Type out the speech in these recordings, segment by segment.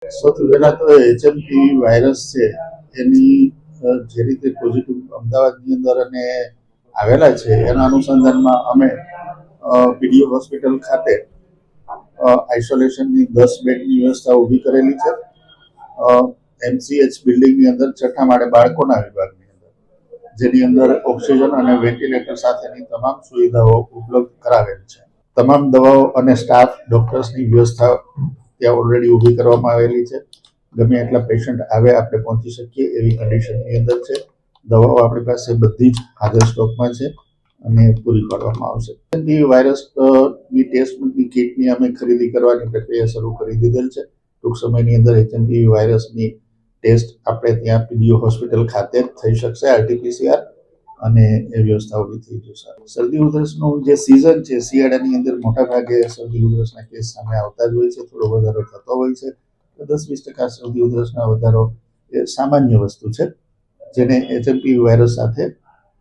સૌથી પહેલા તો એચએમપીવી વાયરસ છે એની જે રીતે પોઝિટિવ અમદાવાદની અંદર અને આવેલા છે એના અનુસંધાનમાં અમે પીડીઓ હોસ્પિટલ ખાતે આઇસોલેશનની 10 બેડની વ્યવસ્થા ઊભી કરેલી છે. એમસીએચ બિલ્ડિંગની અંદર છઠ્ઠા માળે બાળકોના વિભાગની અંદર જેની અંદર ઓક્સિજન અને વેન્ટિલેટર સાથેની તમામ સુવિધાઓ ઉપલબ્ધ કરાવેલ છે. તમામ દવાઓ અને સ્ટાફ ડોક્ટર્સની વ્યવસ્થા ત્યાં ઓલરેડી ઊભી કરવામાં આવેલી છે. ગમે એટલા પેશન્ટ આવે આપણે પહોંચી શકીએ એવી કન્ડિશનની અંદર છે. દવાઓ આપણી પાસે બધી જ હાજર સ્ટોકમાં છે અને પૂરી પાડવામાં આવશે. એચએમપીવી વાયરસની ટેસ્ટની કિટની અમે ખરીદી કરવાની પ્રક્રિયા શરૂ કરી દીધેલ છે. ટૂંક સમયની અંદર એચએમપીવી વાયરસની ટેસ્ટ આપણે ત્યાં પીડીઓ હોસ્પિટલ ખાતે જ થઈ શકશે આરટીપીસીઆર અને એ વ્યવસ્થા ઊભી થઈ જશે. શરદી ઉધરસનું જે સિઝન છે શિયાળાની અંદર મોટા ભાગે શરદી ઉધરસના કેસ સામે આવતા જ હોય છે. થોડો વધારો થતો હોય છે. 10-20% શરદી ઉધરસના વધારો એ સામાન્ય વસ્તુ છે જેને એચએમપીવી વાયરસ સાથે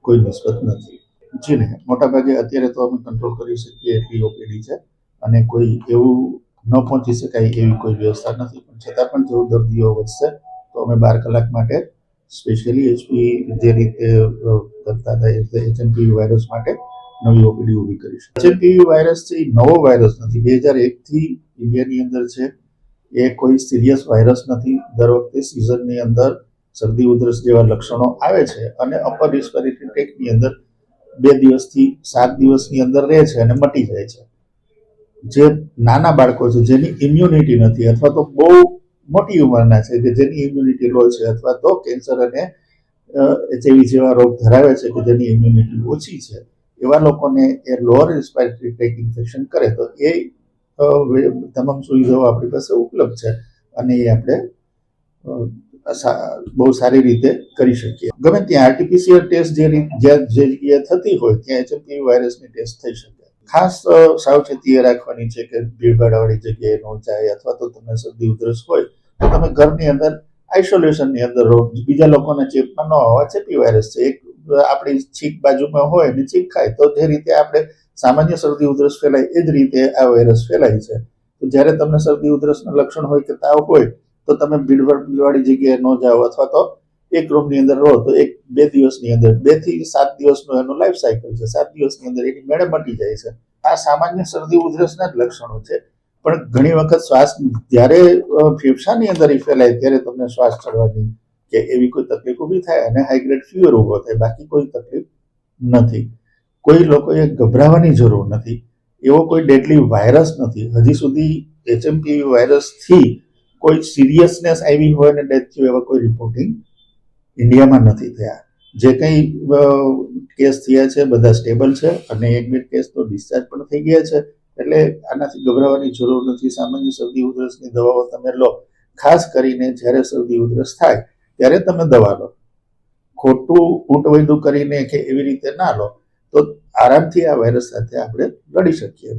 કોઈ નિસ્બત નથી. જી ને મોટાભાગે અત્યારે તો અમે કંટ્રોલ કરી શકીએ એટલી ઓપીડી છે અને કોઈ એવું ન પહોંચી શકાય એવી કોઈ વ્યવસ્થા નથી. પણ છતાં પણ જો દર્દીઓ વધશે તો અમે 12 કલાક માટે સ્પેશિયલી એચપી જે રીતે કરતા હતા એટલે એચએમપીવી વાયરસ માટે નવી ઓપીડી ઊભી કરીશું. એચએમપીવી વાયરસ છે એ નવો વાયરસ નથી. 2001થી ઇન્ડિયાની અંદર છે. એ કોઈ સિરિયસ વાયરસ નથી. દર વખતે સિઝનની અંદર શરદી ઉધરસ જેવા લક્ષણો આવે છે અને અપર રિસ્પિરેટરી ટ્રેક્ટની અંદર 2 દિવસથી 7 દિવસની અંદર રહે છે અને મટી જાય છે. જે નાના બાળકો છે જેની ઇમ્યુનિટી નથી અથવા તો બહુ મોટી ઉંમરના છે કે જેની ઇમ્યુનિટી લો છે અથવા તો કેન્સર અને એચઆઈવી જેવા રોગ ધરાવે છે કે જેની ઇમ્યુનિટી ઓછી છે એવા લોકોને એ લોઅર રિસ્પિરેટરી ટ્રેક ઇન્ફેક્શન કરે તો એ તમામ સુવિધાઓ આપણી પાસે ઉપલબ્ધ છે અને એ આપણે બહુ સારી રીતે કરી શકીએ. ગમે ત્યાં આરટીપીસીઆર ટેસ્ટ જે જગ્યાએ થતી હોય ત્યાં એચએમપીવી વાયરસની ટેસ્ટ થઈ શકે. ખાસ સાવચેતી એ રાખવાની છે કે ભીડભાડવાળી જગ્યાએ ન જાય અથવા તો તમને શરદી ઉધરસ હોય તો તમે ઘરની અંદર આઇસોલેશનની અંદર રહો. બીજા લોકોને ચેપમાં ન હોવા ચેપી વાયરસ છે. એક આપણી છીંક બાજુમાં હોય ને છીંક ખાય તો જે રીતે આપણે સામાન્ય શરદી ઉધરસ ફેલાય એ જ રીતે આ વાયરસ ફેલાય છે. તો જ્યારે તમને શરદી ઉધરસના લક્ષણ હોય કે તાવ હોય તો તમે ભીડભાડવાળી જગ્યાએ ન જાઓ અથવા તો એક રૂમની અંદર રહો તો 1-2 દિવસની અંદર 2 થી 7 દિવસનો એનો લાઈફ સાયકલ છે. 7 દિવસની અંદર એની મેળે મટી જાય છે. આ સામાન્ય શરદી ઉધરસના જ લક્ષણો છે. પણ ઘણી વખત શ્વાસ જ્યારે ફેફસાની અંદર ફેલાય ત્યારે તમને શ્વાસ ચડવાની કે એવી કોઈ તકલીફ ઊભી થાય અને હાઈ ગ્રેડ ફીવર ઊભો થાય. બાકી કોઈ તકલીફ નથી. કોઈ લોકોએ ગભરાવાની જરૂર નથી. એવો કોઈ ડેડલી વાયરસ નથી. હજી સુધી એચએમપીવી વાયરસથી કોઈ સિરિયસનેસ આવી હોય અને ડેથ થયું એવા કોઈ રિપોર્ટિંગ ઇન્ડિયામાં નથી થયા. જે કંઈ કેસ થયા છે બધા સ્ટેબલ છે અને 1-2 કેસ તો ડિસ્ચાર્જ પણ થઈ ગયા છે. એટલે આનાથી ગભરાવાની જરૂર નથી. સામાન્ય શરદી ઉધરસની દવાઓ તમે લો. ખાસ કરીને જ્યારે શરદી ઉધરસ થાય ત્યારે તમે દવા લો. ખોટું ઊંટવૈદું કરીને કે એવી રીતે ના લો તો આરામથી આ વાયરસ સાથે આપણે લડી શકીએ.